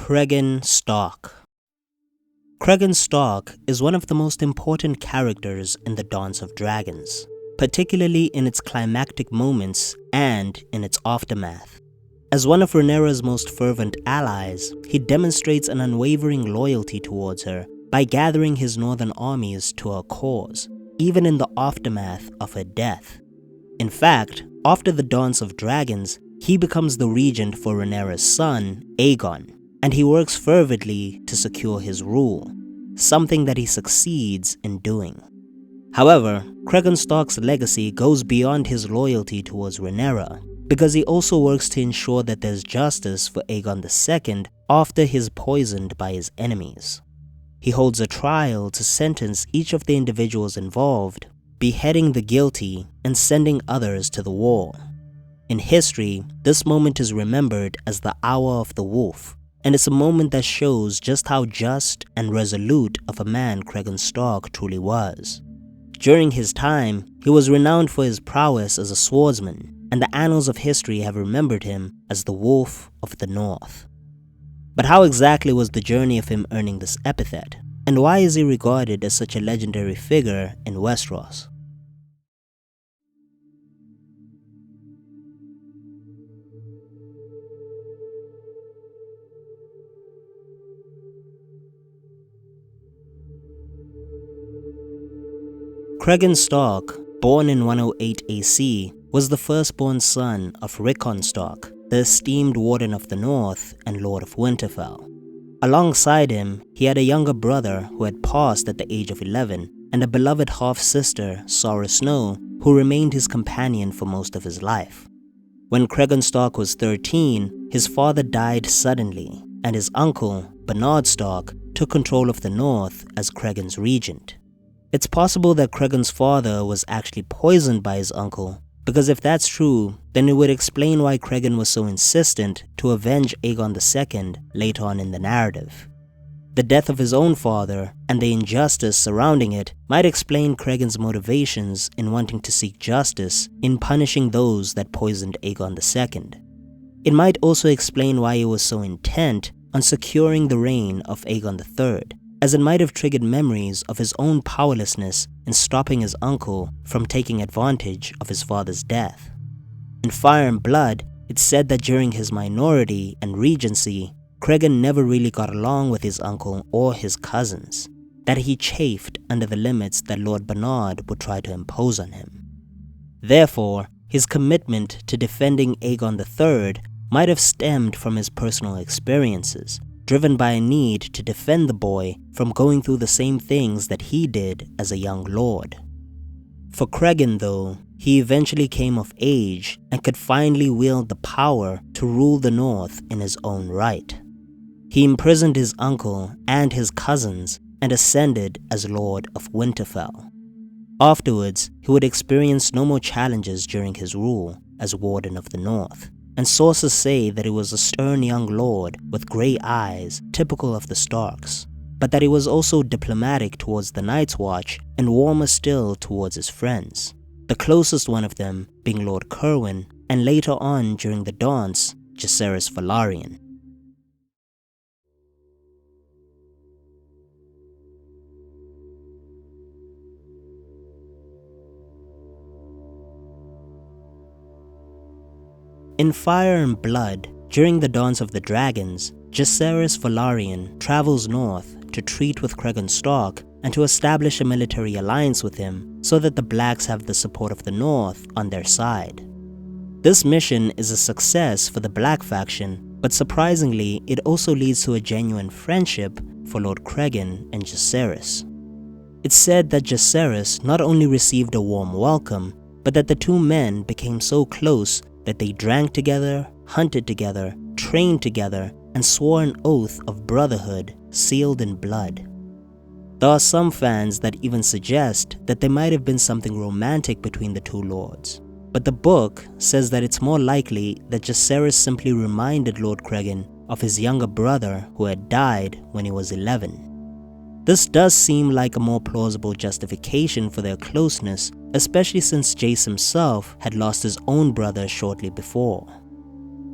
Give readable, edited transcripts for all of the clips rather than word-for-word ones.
Cregan Stark. Cregan Stark is one of the most important characters in the Dance of Dragons, particularly in its climactic moments and in its aftermath. As one of Rhaenyra's most fervent allies, he demonstrates an unwavering loyalty towards her by gathering his northern armies to her cause, even in the aftermath of her death. In fact, after the Dance of Dragons, he becomes the regent for Rhaenyra's son, Aegon, and he works fervently to secure his rule, something that he succeeds in doing. However, Cregan Stark's legacy goes beyond his loyalty towards Rhaenyra, because he also works to ensure that there's justice for Aegon II after he's poisoned by his enemies. He holds a trial to sentence each of the individuals involved, beheading the guilty and sending others to the wall. In history, this moment is remembered as the Hour of the Wolf, and it's a moment that shows just how just and resolute of a man Cregan Stark truly was. During his time, he was renowned for his prowess as a swordsman, and the annals of history have remembered him as the Wolf of the North. But how exactly was the journey of him earning this epithet, and why is he regarded as such a legendary figure in Westeros? Cregan Stark, born in 108 AC, was the firstborn son of Cregan Stark, the esteemed Warden of the North and Lord of Winterfell. Alongside him, he had a younger brother who had passed at the age of 11, and a beloved half-sister, Sara Snow, who remained his companion for most of his life. When Cregan Stark was 13, his father died suddenly, and his uncle, Bernard Stark, took control of the North as Cregan's regent. It's possible that Cregan's father was actually poisoned by his uncle, because if that's true, then it would explain why Cregan was so insistent to avenge Aegon II later on in the narrative. The death of his own father and the injustice surrounding it might explain Cregan's motivations in wanting to seek justice in punishing those that poisoned Aegon II. It might also explain why he was so intent on securing the reign of Aegon III, as it might have triggered memories of his own powerlessness in stopping his uncle from taking advantage of his father's death. In Fire and Blood, it's said that during his minority and regency, Cregan never really got along with his uncle or his cousins, that he chafed under the limits that Lord Bernard would try to impose on him. Therefore, his commitment to defending Aegon III might have stemmed from his personal experiences, driven by a need to defend the boy from going through the same things that he did as a young lord. For Cregan, though, he eventually came of age and could finally wield the power to rule the North in his own right. He imprisoned his uncle and his cousins and ascended as Lord of Winterfell. Afterwards, he would experience no more challenges during his rule as Warden of the North, and sources say that he was a stern young lord with grey eyes typical of the Starks, but that he was also diplomatic towards the Night's Watch and warmer still towards his friends, the closest one of them being Lord Cerwyn, and later on during the dance, JACAERYS Velaryon. In Fire and Blood, during the Dance of the Dragons, JACAERYS Velaryon travels north to treat with Cregan Stark and to establish a military alliance with him so that the Blacks have the support of the North on their side. This mission is a success for the Black faction, but surprisingly, it also leads to a genuine friendship for Lord Cregan and JACAERYS. It's said that JACAERYS not only received a warm welcome, but that the two men became so close that they drank together, hunted together, trained together, and swore an oath of brotherhood sealed in blood. There are some fans that even suggest that there might have been something romantic between the two lords, but the book says that it's more likely that JACAERYS simply reminded Lord Cregan of his younger brother who had died when he was 11. This does seem like a more plausible justification for their closeness, especially since Jace himself had lost his own brother shortly before.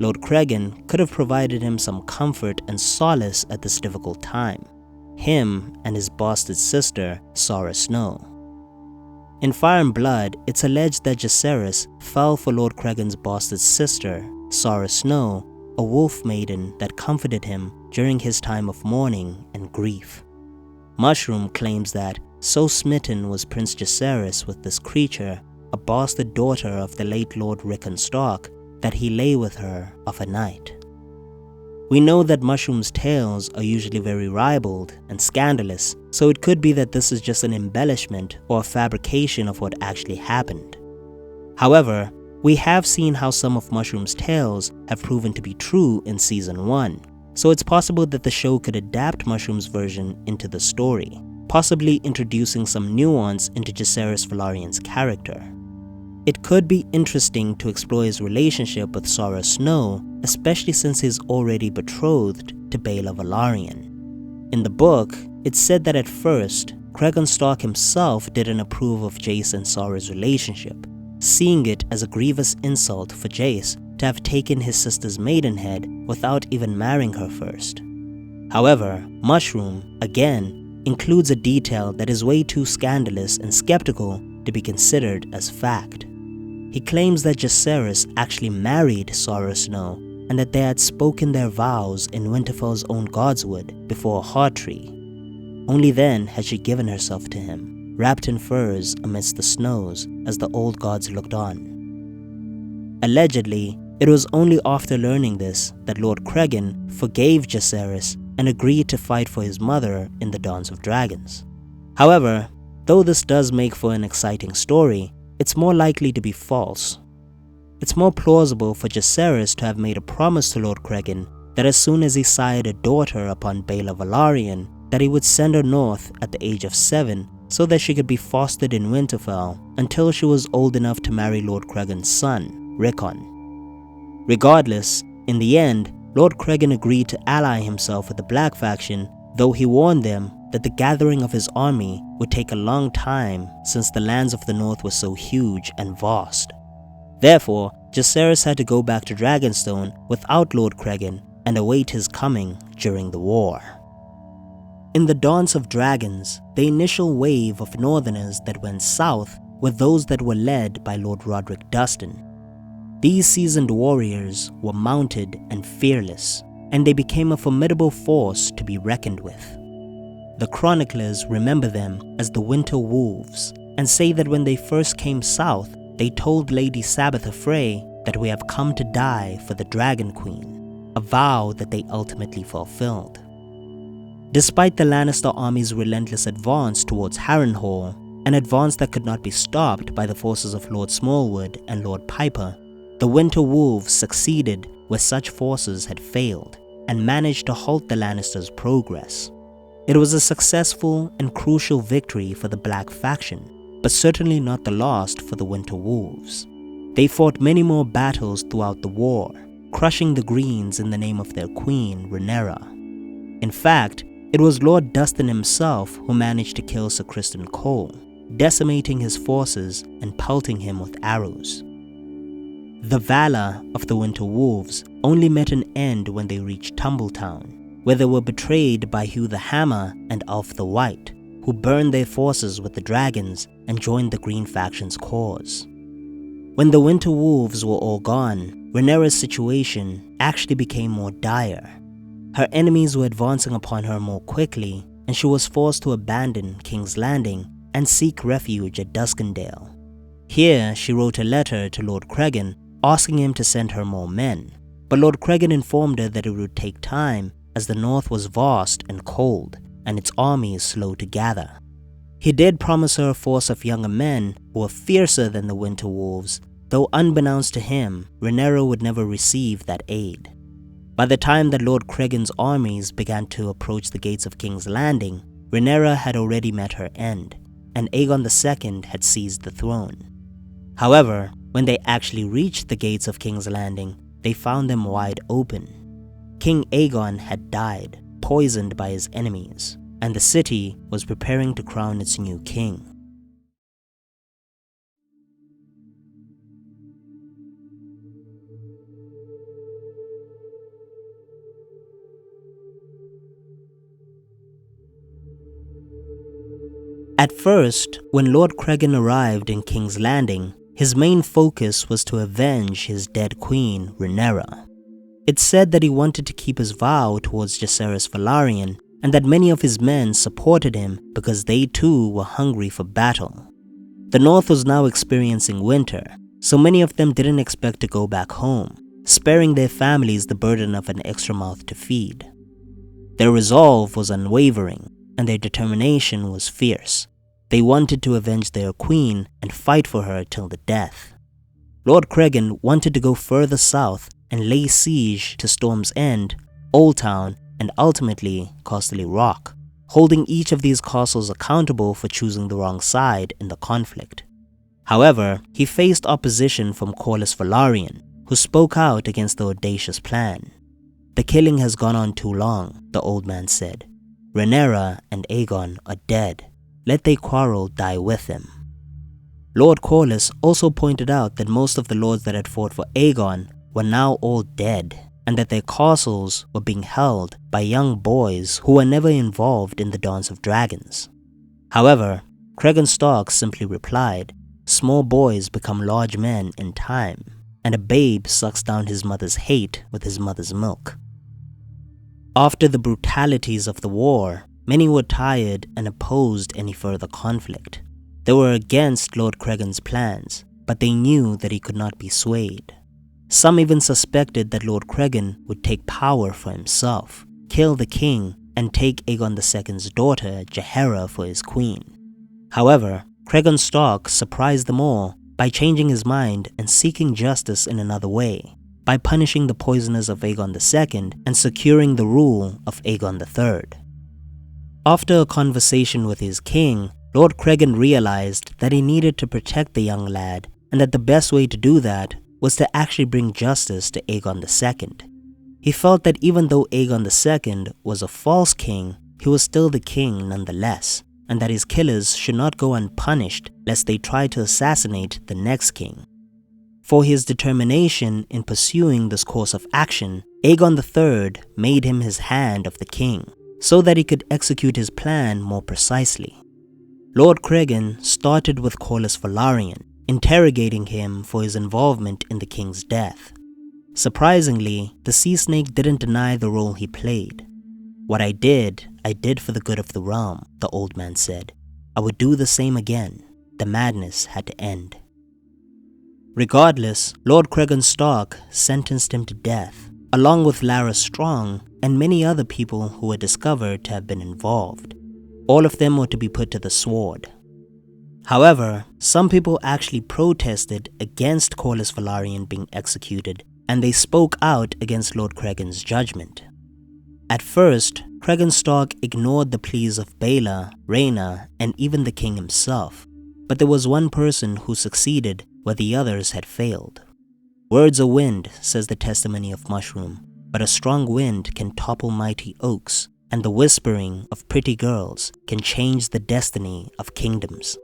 Lord Cregan could have provided him some comfort and solace at this difficult time, him and his bastard sister, Sara Snow. In Fire and Blood, it's alleged that JACAERYS fell for Lord Cregan's bastard sister, Sara Snow, a wolf maiden that comforted him during his time of mourning and grief. Mushroom claims that so smitten was Prince JACAERYS with this creature, a bastard daughter of the late Lord Cregan Stark, that he lay with her of a night. We know that Mushroom's tales are usually very ribald and scandalous, so it could be that this is just an embellishment or a fabrication of what actually happened. However, we have seen how some of Mushroom's tales have proven to be true in Season 1, so it's possible that the show could adapt Mushroom's version into the story, possibly introducing some nuance into JACAERYS Velaryon's character. It could be interesting to explore his relationship with Sara Snow, especially since he's already betrothed to Baela Velaryon. In the book, it's said that at first, Cregan Stark himself didn't approve of Jace and Sara's relationship, seeing it as a grievous insult for Jace to have taken his sister's maidenhead without even marrying her first. However, Mushroom, again, includes a detail that is way too scandalous and skeptical to be considered as fact. He claims that JACAERYS actually married Sara Snow and that they had spoken their vows in Winterfell's own Godswood before a heart tree. Only then had she given herself to him, wrapped in furs amidst the snows as the old gods looked on. Allegedly, it was only after learning this that Lord Cregan forgave JACAERYS and agreed to fight for his mother in the Dance of Dragons. However, though this does make for an exciting story, it's more likely to be false. It's more plausible for JACAERYS to have made a promise to Lord Cregan that as soon as he sired a daughter upon Baela Velaryon, that he would send her north at the age of 7 so that she could be fostered in Winterfell until she was old enough to marry Lord Cregan's son, Rickon. Regardless, in the end, Lord Cregan agreed to ally himself with the Black faction, though he warned them that the gathering of his army would take a long time since the lands of the north were so huge and vast. Therefore, JACAERYS had to go back to Dragonstone without Lord Cregan and await his coming during the war. In the Dance of Dragons, the initial wave of northerners that went south were those that were led by Lord Roderick Dustin. These seasoned warriors were mounted and fearless, and they became a formidable force to be reckoned with. The chroniclers remember them as the Winter Wolves and say that when they first came south, they told Lady Sabitha Frey that we have come to die for the Dragon Queen, a vow that they ultimately fulfilled. Despite the Lannister army's relentless advance towards Harrenhal, an advance that could not be stopped by the forces of Lord Smallwood and Lord Piper, the Winter Wolves succeeded where such forces had failed and managed to halt the Lannisters' progress. It was a successful and crucial victory for the Black faction, but certainly not the last for the Winter Wolves. They fought many more battles throughout the war, crushing the Greens in the name of their queen, Rhaenyra. In fact, it was Lord Dustin himself who managed to kill Sir Criston Cole, decimating his forces and pelting him with arrows. The valor of the Winter Wolves only met an end when they reached Tumbletown, where they were betrayed by Hugh the Hammer and Ulf the White, who burned their forces with the dragons and joined the Green faction's cause. When the Winter Wolves were all gone, Rhaenyra's situation actually became more dire. Her enemies were advancing upon her more quickly, and she was forced to abandon King's Landing and seek refuge at Duskendale. Here, she wrote a letter to Lord Cregan asking him to send her more men, but Lord Cregan informed her that it would take time as the north was vast and cold, and its armies slow to gather. He did promise her a force of younger men who were fiercer than the Winter Wolves, though unbeknownst to him, Rhaenyra would never receive that aid. By the time that Lord Cregan's armies began to approach the gates of King's Landing, Rhaenyra had already met her end, and Aegon II had seized the throne. However, when they actually reached the gates of King's Landing, they found them wide open. King Aegon had died, poisoned by his enemies, and the city was preparing to crown its new king. At first, when Lord Cregan arrived in King's Landing, his main focus was to avenge his dead queen, Rhaenyra. It's said that he wanted to keep his vow towards JACAERYS Velaryon, and that many of his men supported him because they too were hungry for battle. The North was now experiencing winter, so many of them didn't expect to go back home, sparing their families the burden of an extra mouth to feed. Their resolve was unwavering, and their determination was fierce. They wanted to avenge their queen and fight for her till the death. Lord Cregan wanted to go further south and lay siege to Storm's End, Old Town, and ultimately Castle Rock, holding each of these castles accountable for choosing the wrong side in the conflict. However, he faced opposition from Corlys Velaryon, who spoke out against the audacious plan. "The killing has gone on too long," the old man said. "Rhaenyra and Aegon are dead. Let their quarrel die with them." Lord Corlys also pointed out that most of the lords that had fought for Aegon were now all dead, and that their castles were being held by young boys who were never involved in the Dance of Dragons. However, Cregan Stark simply replied, "Small boys become large men in time, and a babe sucks down his mother's hate with his mother's milk." After the brutalities of the war, many were tired and opposed any further conflict. They were against Lord Cregan's plans, but they knew that he could not be swayed. Some even suspected that Lord Cregan would take power for himself, kill the king, and take Aegon II's daughter, Rhaenyra, for his queen. However, Cregan Stark surprised them all by changing his mind and seeking justice in another way, by punishing the poisoners of Aegon II and securing the rule of Aegon III. After a conversation with his king, Lord Cregan realized that he needed to protect the young lad, and that the best way to do that was to actually bring justice to Aegon II. He felt that even though Aegon II was a false king, he was still the king nonetheless, and that his killers should not go unpunished lest they try to assassinate the next king. For his determination in pursuing this course of action, Aegon III made him his hand of the king, so that he could execute his plan more precisely. Lord Cregan started with Corlys Velaryon, interrogating him for his involvement in the king's death. Surprisingly, the sea snake didn't deny the role he played. "What I did for the good of the realm," the old man said. "I would do the same again. The madness had to end." Regardless, Lord Cregan Stark sentenced him to death, along with Larys Strong and many other people who were discovered to have been involved. All of them were to be put to the sword. However, some people actually protested against Corlys Velaryon being executed, and they spoke out against Lord Cregan's judgment. At first, Cregan Stark ignored the pleas of Baela, Rhaenyra, and even the king himself, but there was one person who succeeded where the others had failed. "Words are wind," says the testimony of Mushroom, "but a strong wind can topple mighty oaks, and the whispering of pretty girls can change the destiny of kingdoms."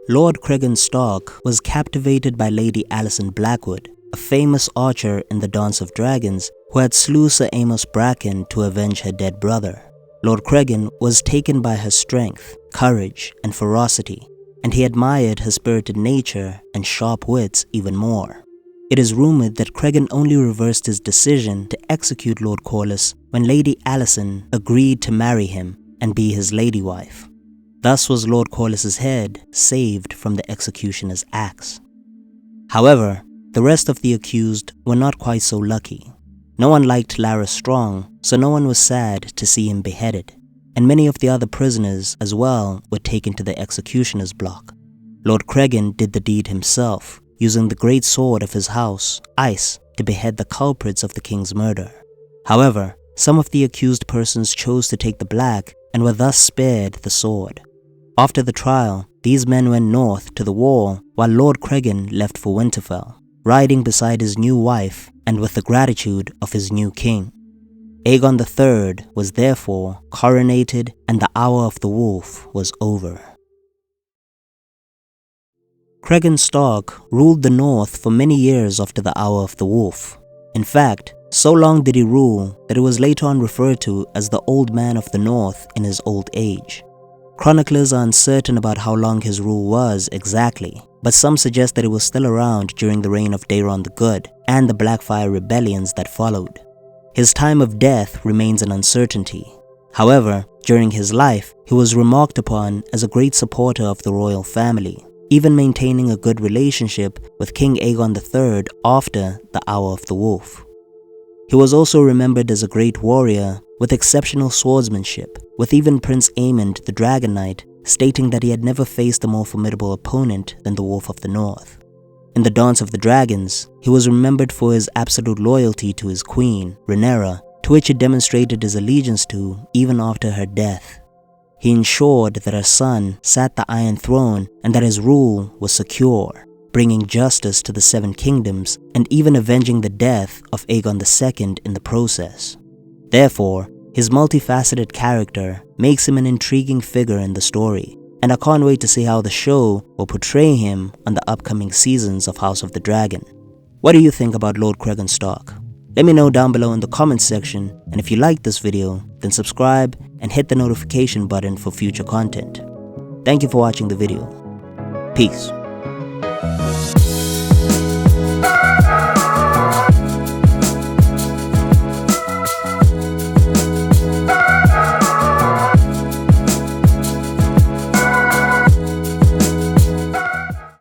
Lord Cregan Stark was captivated by Lady Alicent Blackwood, a famous archer in the Dance of Dragons who had slew Sir Amos Bracken to avenge her dead brother. Lord Cregan was taken by her strength, courage, and ferocity, and he admired her spirited nature and sharp wits even more. It is rumored that Cregan only reversed his decision to execute Lord Corlys when Lady Alicent agreed to marry him and be his lady wife. Thus was Lord Corlys's head saved from the executioner's axe. However, the rest of the accused were not quite so lucky. No one liked Larys Strong, so no one was sad to see him beheaded, and many of the other prisoners as well were taken to the executioner's block. Lord Cregan did the deed himself, using the great sword of his house, Ice, to behead the culprits of the king's murder. However, some of the accused persons chose to take the black and were thus spared the sword. After the trial, these men went north to the wall while Lord Cregan left for Winterfell, riding beside his new wife and with the gratitude of his new king. Aegon III was therefore coronated, and the hour of the wolf was over. Cregan Stark ruled the north for many years after the hour of the wolf. In fact, so long did he rule that he was later on referred to as the Old Man of the North in his old age. Chroniclers are uncertain about how long his rule was exactly, but some suggest that it was still around during the reign of Daeron the Good and the Blackfire rebellions that followed. His time of death remains an uncertainty. However, during his life, he was remarked upon as a great supporter of the royal family, even maintaining a good relationship with King Aegon III after the Hour of the Wolf. He was also remembered as a great warrior with exceptional swordsmanship, with even Prince Aemond the Dragon Knight stating that he had never faced a more formidable opponent than the Wolf of the North. In the Dance of the Dragons, he was remembered for his absolute loyalty to his queen, Rhaenyra, to which he demonstrated his allegiance to even after her death. He ensured that her son sat the Iron Throne and that his rule was secure, bringing justice to the Seven Kingdoms and even avenging the death of Aegon II in the process. Therefore, his multifaceted character makes him an intriguing figure in the story, and I can't wait to see how the show will portray him on the upcoming seasons of House of the Dragon. What do you think about Lord Cregan Stark? Let me know down below in the comments section, and if you liked this video, then subscribe and hit the notification button for future content. Thank you for watching the video. Peace.